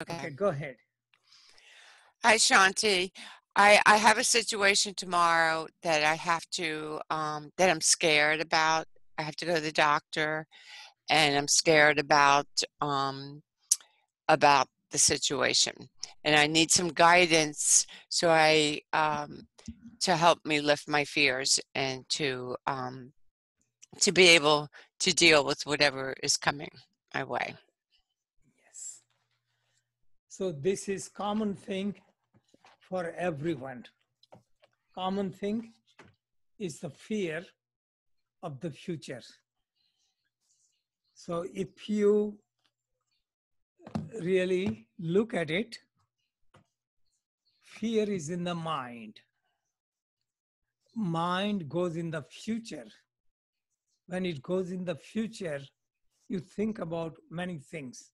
Okay. Okay, go ahead. Hi, Shanti. I have a situation tomorrow that I have to, that I'm scared about. I have to go to the doctor, and I'm scared about the situation. And I need some guidance to help me lift my fears and to be able to deal with whatever is coming my way. Yes. So this is common thing for everyone. Common thing is the fear of the future. So if you really look at it, fear is in the mind. Mind goes in the future. When it goes in the future, you think about many things,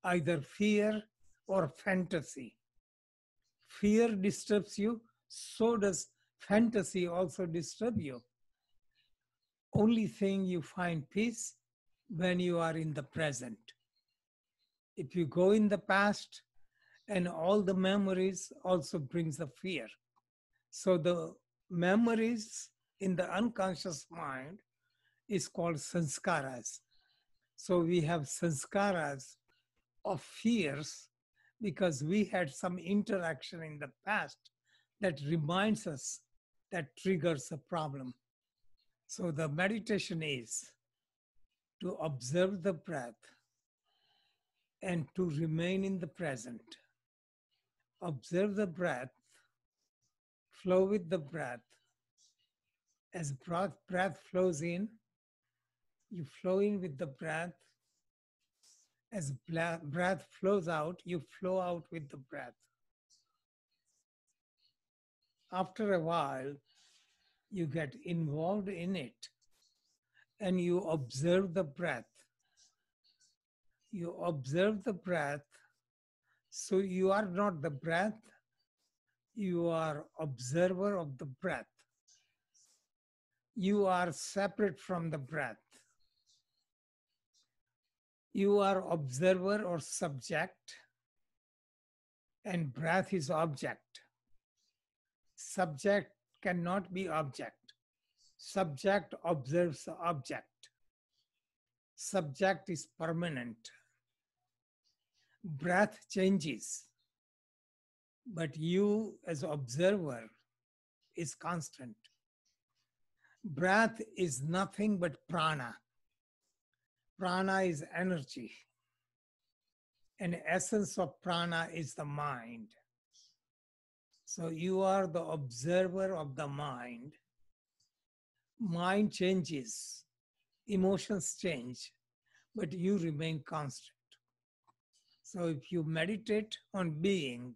either fear or fantasy. Fear disturbs you, so does fantasy also disturb you. Only thing you find peace when you are in the present. If you go in the past, and all the memories also brings the fear. So the memories in the unconscious mind is called sanskaras. So we have sanskaras of fears because we had some interaction in the past that reminds us, that triggers a problem. So the meditation is to observe the breath and to remain in the present. Observe the breath, flow with the breath. As breath flows in, you flow in with the breath. As breath flows out, you flow out with the breath. After a while, you get involved in it and you observe the breath. You observe the breath, so you are not the breath, you are observer of the breath. You are separate from the breath. You are observer or subject, and breath is object. Subject cannot be object. Subject observes the object. Subject is permanent. Breath changes, but you as observer is constant. Breath is nothing but prana. Prana is energy. And essence of prana is the mind. So you are the observer of the mind. Mind changes, emotions change, but you remain constant. So if you meditate on being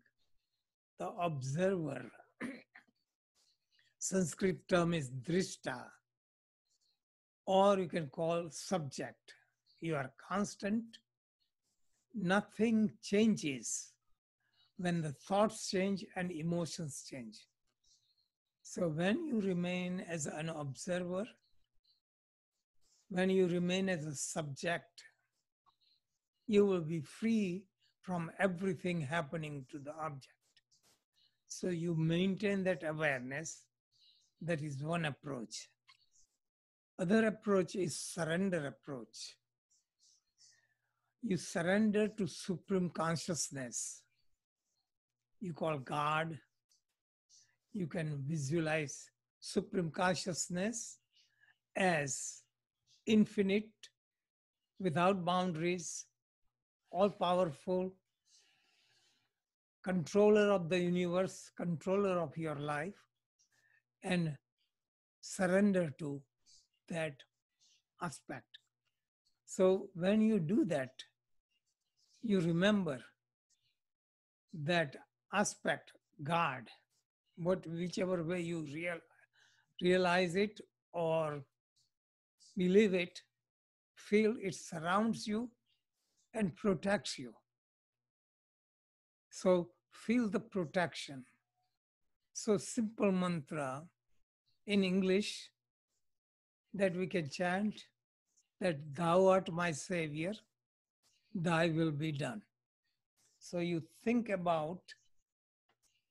the observer, Sanskrit term is drishta, or you can call subject. You are constant. Nothing changes when the thoughts change and emotions change. So when you remain as an observer, when you remain as a subject, you will be free from everything happening to the object. So you maintain that awareness. That is one approach. Other approach is surrender approach. You surrender to supreme consciousness. You call God. You can visualize supreme consciousness as infinite, without boundaries, all powerful, controller of the universe, controller of your life, and surrender to that aspect. So when you do that, you remember that aspect, God, whichever way you realize it or believe it, feel it surrounds you and protects you. So feel the protection. So simple mantra in English that we can chant, that thou art my savior, thy will be done. So you think about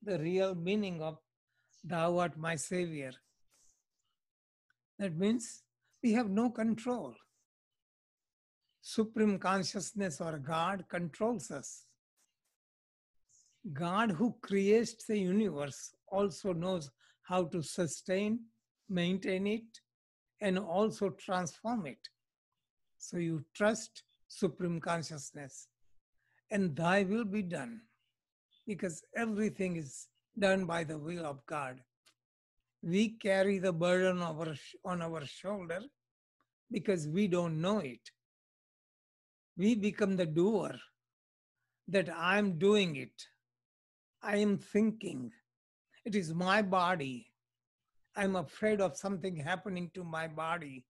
the real meaning of thou art my savior. That means we have no control. Supreme consciousness or God controls us. God who creates the universe also knows how to sustain, maintain it, and also transform it. So you trust Supreme Consciousness and thy will be done because everything is done by the will of God. We carry the burden on our shoulder because we don't know it. We become the doer, that I'm doing it. I am thinking. It is my body. I'm afraid of something happening to my body,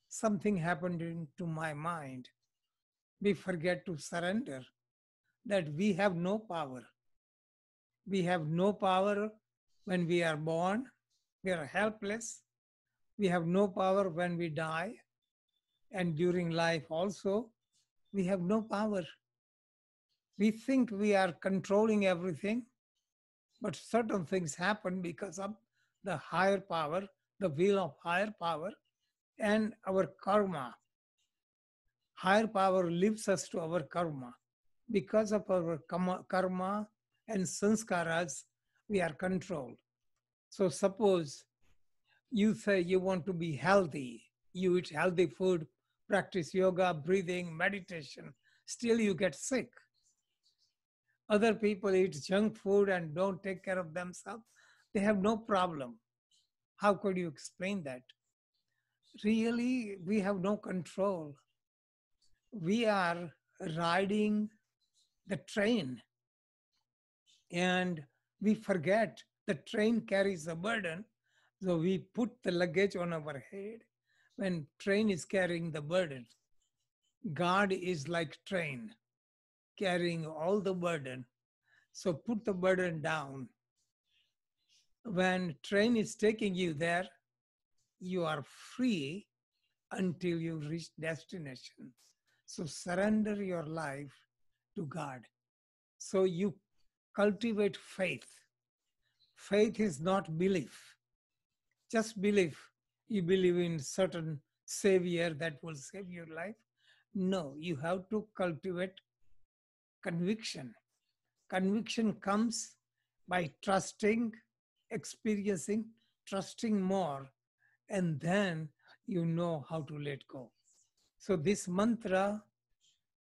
something happening to my mind. We forget to surrender that we have no power. We have no power when we are born. We are helpless. We have no power when we die. And during life also, we have no power. We think we are controlling everything, but certain things happen because of the higher power, the will of higher power, and our karma. Higher power leads us to our karma. Because of our karma and sanskaras, we are controlled. So suppose you say you want to be healthy, you eat healthy food, practice yoga, breathing, meditation, still you get sick. Other people eat junk food and don't take care of themselves. They have no problem. How could you explain that? Really, we have no control. We are riding the train and we forget the train carries a burden. So we put the luggage on our head when train is carrying the burden. God is like train carrying all the burden. So put the burden down. When train is taking you there, you are free until you reach destination. So surrender your life to God. So you cultivate faith. Faith is not belief. Just belief. You believe in certain savior that will save your life. No, you have to cultivate conviction. Conviction comes by trusting, experiencing, trusting more, and then you know how to let go. So this mantra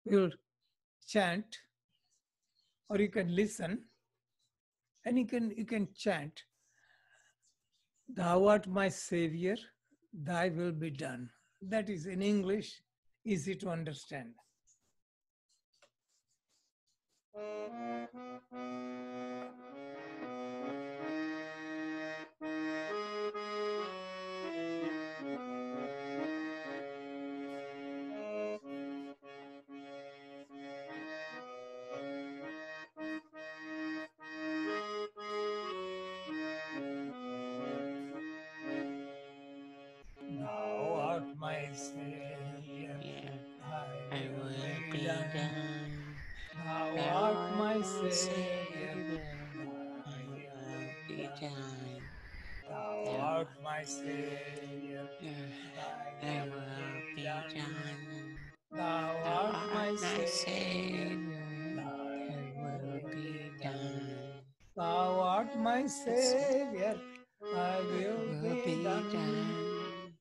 will chant, or you can listen, and you can chant, "Thou art my savior, thy will be done." That is in English, easy to understand. Thou art my savior, thy will be done. Thou art my savior, thy will be done. Thou art my savior, thy will be done. Thou art my savior, thy will be done.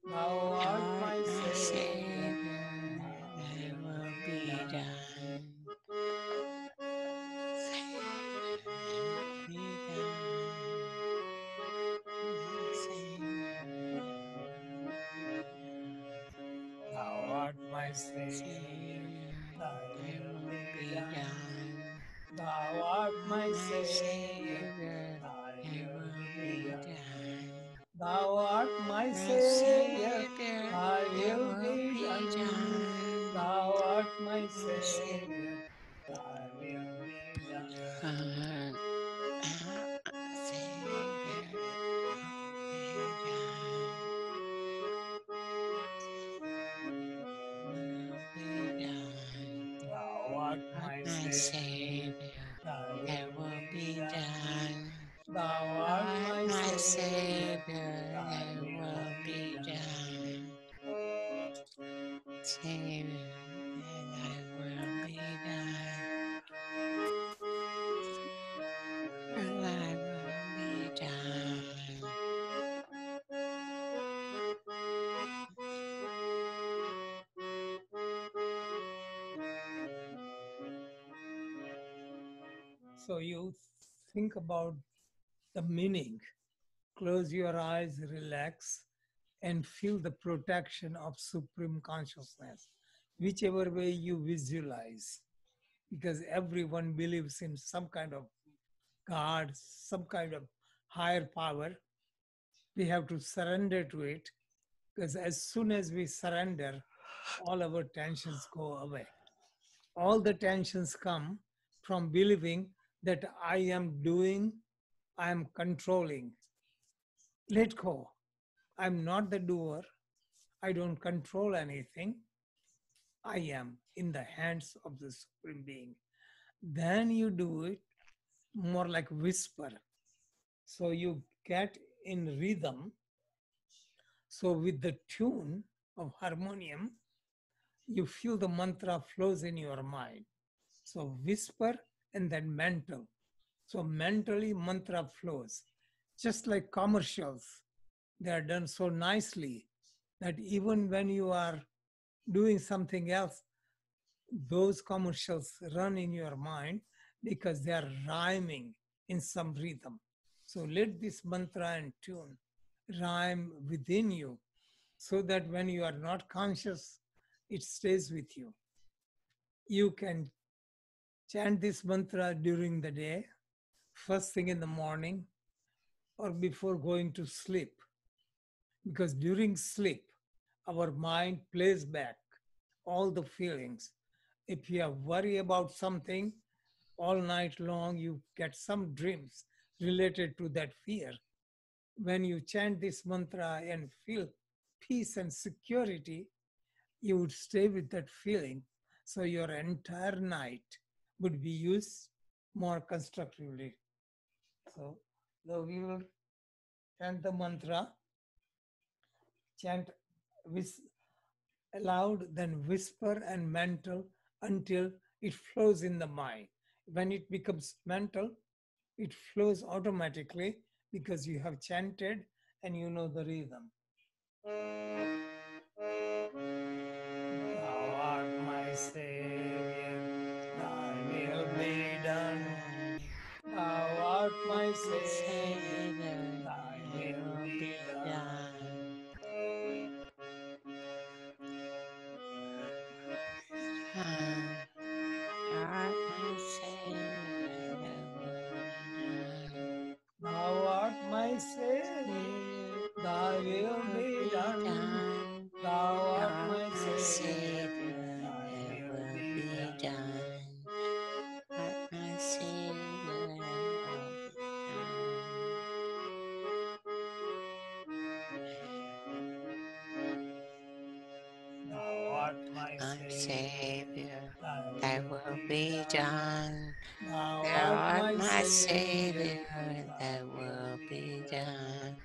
Thou art my savior, thy will be done. Thou art my savior, thy will be done. Thou art my savior, thy will be done. Thou art my savior, thy will be done. Thou art my savior, thy will be done. Thou art my savior, thy will be done. Thou art my savior, So you think about the meaning. Close your eyes, relax, and feel the protection of Supreme Consciousness, whichever way you visualize. Because everyone believes in some kind of God, some kind of higher power. We have to surrender to it, because as soon as we surrender, all our tensions go away. All the tensions come from believing that I am doing, I am controlling. Let go. I'm not the doer. I don't control anything. I am in the hands of the Supreme Being. Then you do it more like whisper. So you get in rhythm. So with the tune of harmonium, you feel the mantra flows in your mind. So whisper and then mental. So mentally mantra flows. Just like commercials, they are done so nicely that even when you are doing something else, those commercials run in your mind because they are rhyming in some rhythm. So let this mantra and tune rhyme within you so that when you are not conscious, it stays with you. You can chant this mantra during the day, first thing in the morning, or before going to sleep. Because during sleep, our mind plays back all the feelings. If you are worried about something, all night long you get some dreams related to that fear. When you chant this mantra and feel peace and security, you would stay with that feeling. So your entire night would be used more constructively. So we will chant the mantra, chant with aloud, then whisper and mental until it flows in the mind. When it becomes mental, it flows automatically because you have chanted and you know the rhythm. Thou art my Savior, thy will be done. Thou art my Savior, thy will be done. Thou art my Savior, thy will be done. Thou art my Savior, thy will be done. Thou art my Savior, thy will be done. Thou art my Savior, thy will be done.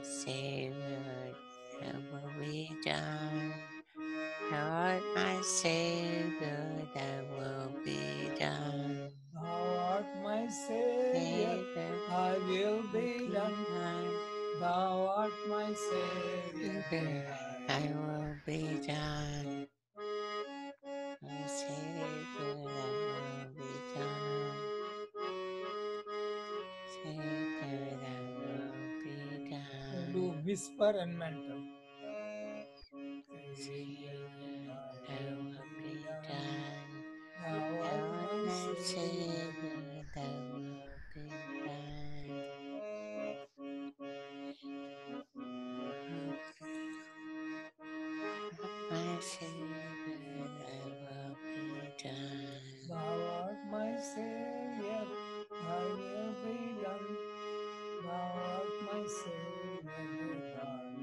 Savior, thy will be done. Thou art my Savior, thy will be done. Thou art my Savior, thy will be done. Thou art my Savior, thy will be done. My Savior, thy will be done. Savior, thy will be done. Do whisper and mental. Savior, thy will be done. Thou art my Savior, thy will be done. My Savior, thy will be done. Thou art my Savior, thy will be done. Thou art my Savior, done.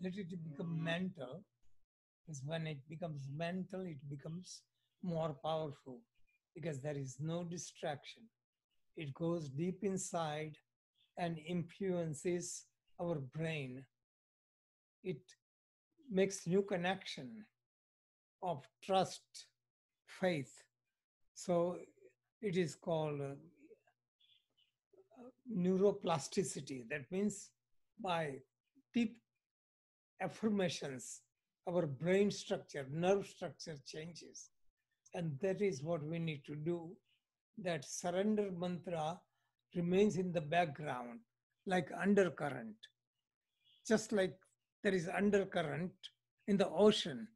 Let it become mental, because when it becomes mental, it becomes more powerful. because there is no distraction. It goes deep inside and influences our brain. It makes new connection of trust, faith. So it is called neuroplasticity. That means by deep affirmations, our brain structure, nerve structure changes. And that is what we need to do. That surrender mantra remains in the background like undercurrent. Just like there is undercurrent in the ocean,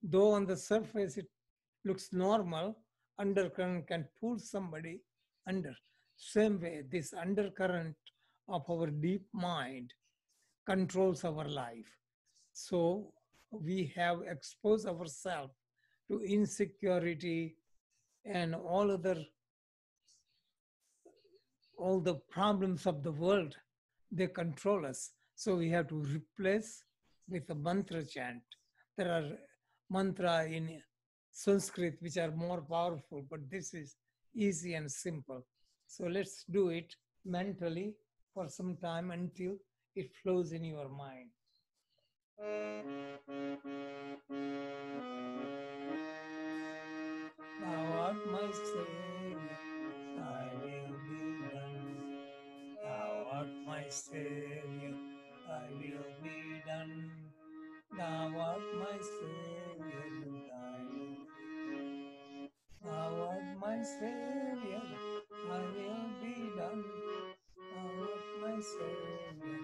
though on the surface it looks normal, undercurrent can pull somebody under. Same way, this undercurrent of our deep mind controls our life. So we have exposed ourselves to insecurity and all the problems of the world. They control us. So we have to replace with a mantra chant. There are mantra in Sanskrit which are more powerful, but this is easy and simple. So let's do it mentally for some time until it flows in your mind. Thou art my Savior, thy will be done. Thou art my Savior, thy will be done. Thou art my Savior, thy will be done. Thou art my Savior, thy will be done. Thou art my Savior.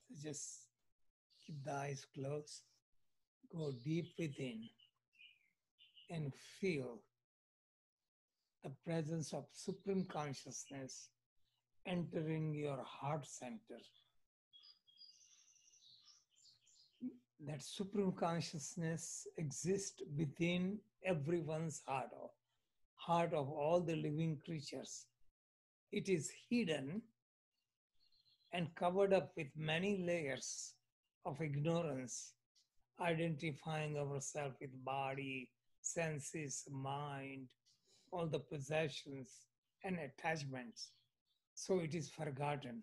So just keep the eyes closed, go deep within, and feel the presence of Supreme Consciousness entering your heart center. That Supreme Consciousness exists within everyone's heart of all the living creatures. It is hidden and covered up with many layers of ignorance, identifying ourselves with body, senses, mind, all the possessions and attachments. So it is forgotten.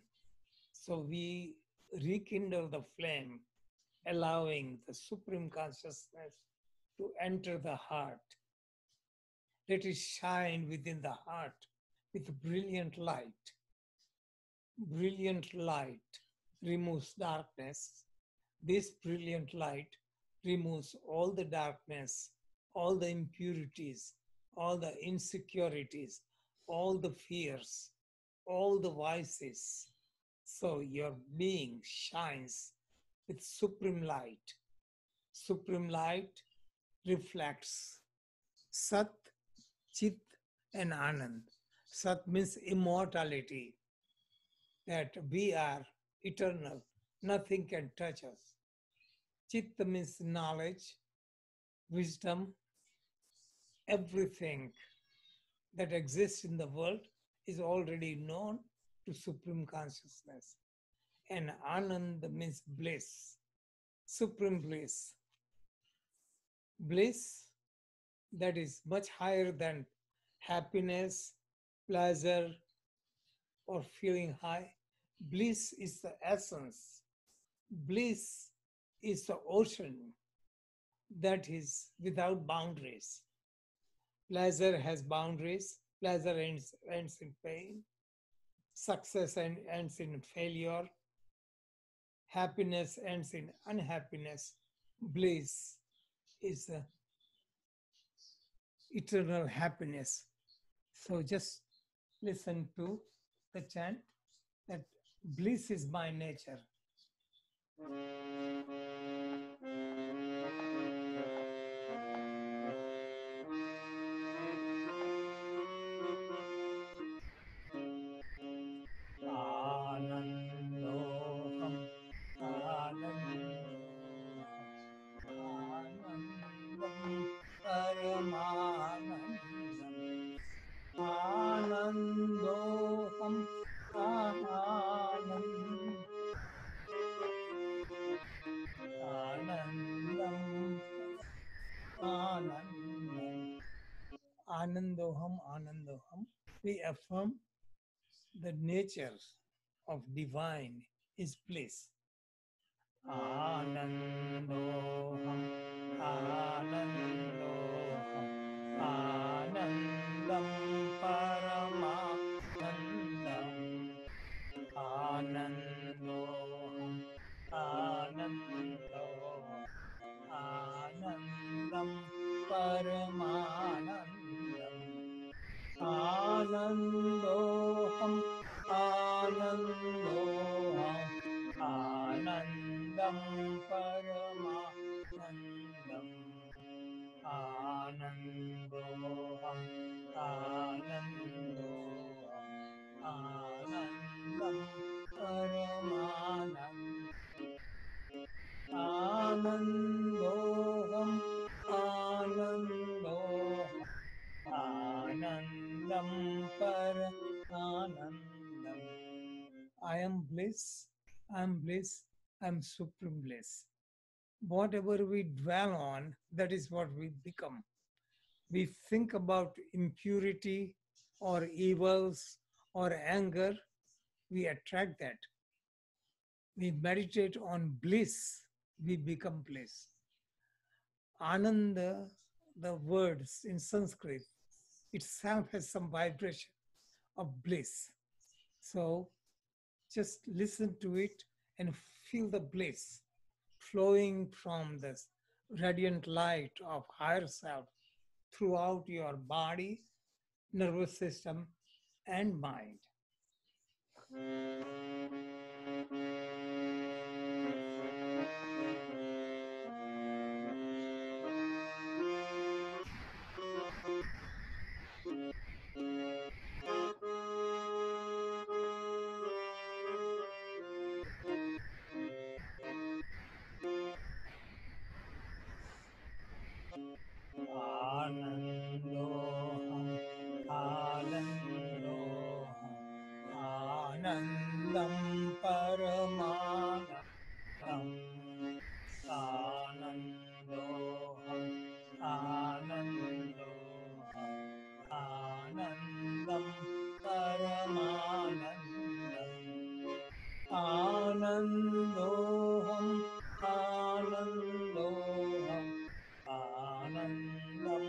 So we rekindle the flame, allowing the Supreme Consciousness to enter the heart. Let it shine within the heart with brilliant light. Brilliant light removes darkness. This brilliant light removes all the darkness, all the impurities, all the insecurities, all the fears, all the vices. So your being shines with supreme light. Supreme light reflects Sat, Chit, and Anand. Sat means immortality, that we are eternal, nothing can touch us. Chit means knowledge, wisdom, everything that exists in the world is already known to Supreme Consciousness. And Anand means bliss, supreme bliss. Bliss that is much higher than happiness, pleasure, or feeling high. Bliss is the essence. Bliss is the ocean that is without boundaries. Pleasure has boundaries. Pleasure ends in pain. Success ends in failure. Happiness ends in unhappiness. Bliss is the eternal happiness. So just listen to the chant that bliss is my nature. Anandoham, anandoham, paramanandam. Anandoham, anandam, anandam. Anandoham, anandoham. We affirm the nature of divine is bliss. Anandoham, anandoham, anandam paramanandam. Anandoham, anandoham, anandam paramanandam. Anandoham, anandoham, anandam paramanandam. Anandoham, anandoham, anandam paramanandam. Anandoham, anandoham, anandam paranandam. I am bliss, I am bliss, I am supreme bliss. Whatever we dwell on, that is what we become. We think about impurity or evils or anger, we attract that. We meditate on bliss, we become bliss. Ananda, the words in Sanskrit, itself has some vibration of bliss. So just listen to it and feel the bliss flowing from this radiant light of higher self throughout your body, nervous system, and mind. Anandoham, anandoham, anandam paramanandam. Anandoham, anandoham, anandam paramanandam. Anandoham, anandoham, anandam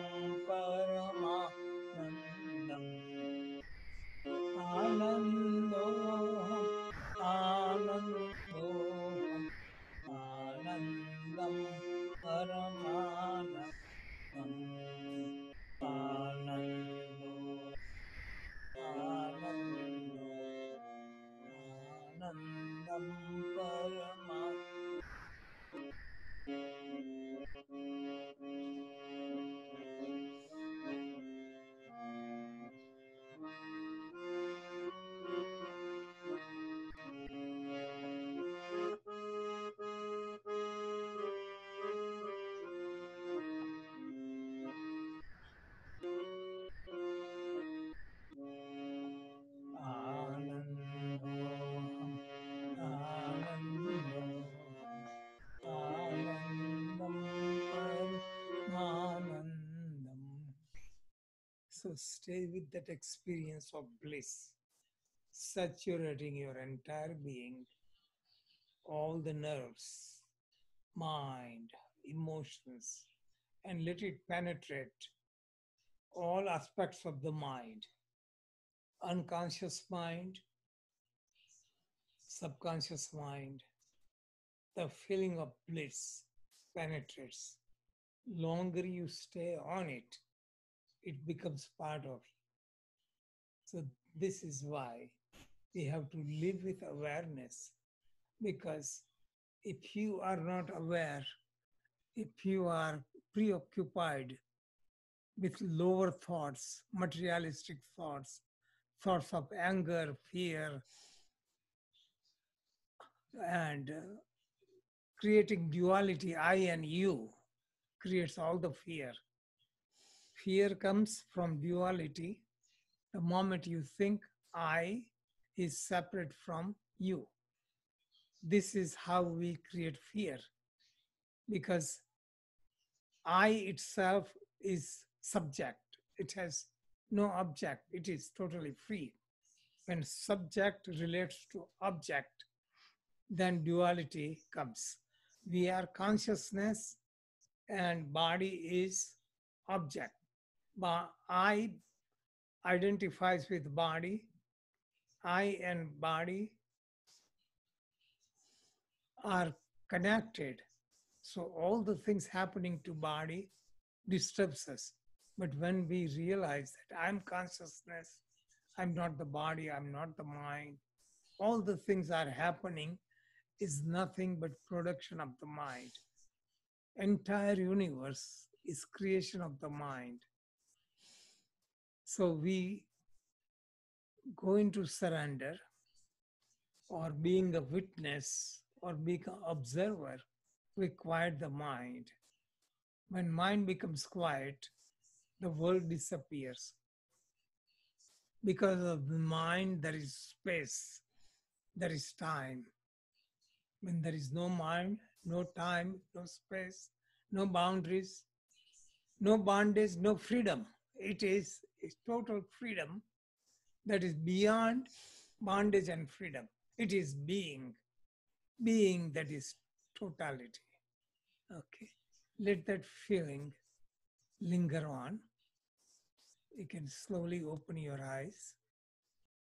paramanandam. Anandoham, stay with that experience of bliss, saturating your entire being, all the nerves, mind, emotions, and let it penetrate all aspects of the mind, unconscious mind, subconscious mind. The feeling of bliss penetrates. Longer you stay on it, it becomes part of you. So this is why we have to live with awareness, because if you are not aware, if you are preoccupied with lower thoughts, materialistic thoughts, thoughts of anger, fear, and creating duality, I and you, creates all the fear. Fear comes from duality. The moment you think I is separate from you, this is how we create fear, because I itself is subject. It has no object. It is totally free. When subject relates to object, then duality comes. We are consciousness and body is object. I identifies with body. I and body are connected. So all the things happening to body disturbs us. But when we realize that I'm consciousness, I'm not the body, I'm not the mind, all the things are happening is nothing but production of the mind. Entire universe is creation of the mind. So we go into surrender, or being a witness, or being an observer. We quiet the mind. When mind becomes quiet, the world disappears. Because of the mind, there is space, there is time. When there is no mind, no time, no space, no boundaries, no bondage, no freedom. It is total freedom that is beyond bondage and freedom. It is being that is totality. Okay. Let that feeling linger on. You can slowly open your eyes.